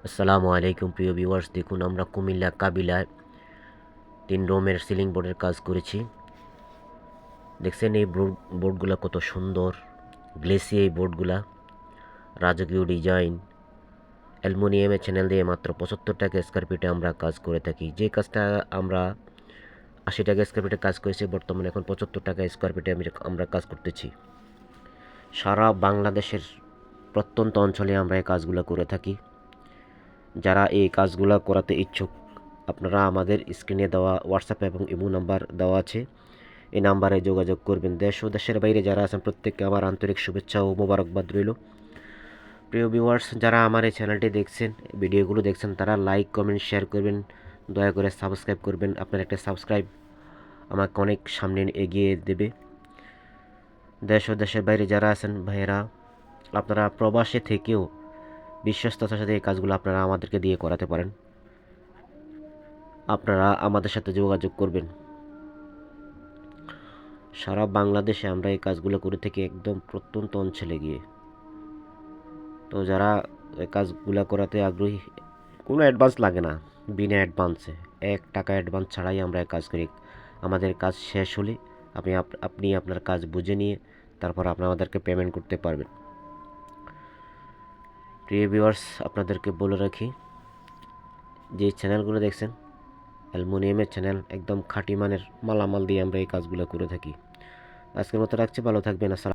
আসসালামু আলাইকুম প্রিয় ভিউয়ার্স, দেখুন আমরা কুমিল্লা কাবিলায় 3 রুমের সিলিং বোর্ডের কাজ করেছি। দেখছেন এই বোর্ডগুলা কত সুন্দর, গ্লেসি এই বোর্ডগুলা, রাজকীয় ডিজাইন, অ্যালুমিনিয়ামের চ্যানেল দিয়ে মাত্র 75 টাকা স্কয়ার ফিটে আমরা কাজ করে থাকি। যে কাজটা আমরা 80 টাকা স্কয়ার ফিটে কাজ করেছি, বর্তমানে এখন 75 টাকা স্কয়ার ফিটে আমরা কাজ করতেছি। সারা বাংলাদেশের প্রত্যন্ত অঞ্চলে আমরা এই কাজগুলো করে থাকি। যারা এই কাজগুলো করাতে ইচ্ছুক, আপনারা আমাদের স্ক্রিনে দেওয়া হোয়াটসঅ্যাপ এবং ইমো নাম্বার দেওয়া আছে, এই নাম্বারে যোগাযোগ করবেন। দেশ ও দেশের বাইরে যারা আছেন প্রত্যেককে আমার আন্তরিক শুভেচ্ছা ও মোবারকবাদ রইল। প্রিয় ভিউয়ার্স, যারা আমার এই চ্যানেলটি দেখছেন, ভিডিওগুলো দেখছেন, তারা লাইক কমেন্ট শেয়ার করবেন, দয়া করে সাবস্ক্রাইব করবেন। আপনার একটা সাবস্ক্রাইব আমাকে অনেক সামনে এগিয়ে দেবে। দেশ ও দেশের বাইরে যারা আছেন ভাইয়েরা, আপনারা প্রবাসে থেকেও বিশ্বস্ততার সাথে এই কাজগুলো আপনারা আমাদেরকে দিয়ে করাতে পারেন। আপনারা আমাদের সাথে যোগাযোগ করবেন। সারা বাংলাদেশে আমরা এই কাজগুলো করে থাকি, একদম প্রত্যন্ত অঞ্চলে গিয়ে। তো যারা এই কাজগুলো করাতে আগ্রহী, কোনো অ্যাডভান্স লাগে না, বিনা অ্যাডভান্সে 1 টাকা অ্যাডভান্স ছাড়াই আমরা এই কাজ করি। আমাদের কাজ শেষ হলে আপনি আপনার কাজ বুঝে নিয়ে তারপর আমাদেরকে পেমেন্ট করতে পারবেন। প্রিয় ভিউয়ার্স, আপনাদেরকে বলে রাখি, যে চ্যানেলগুলো দেখছেন অ্যালুমিনিয়ামের চ্যানেল, একদম খাঁটি মানের মালামাল দিয়ে আমরা এই কাজগুলো করে থাকি। আজকের মতো রাখছি, ভালো থাকবেন। আসসালাম।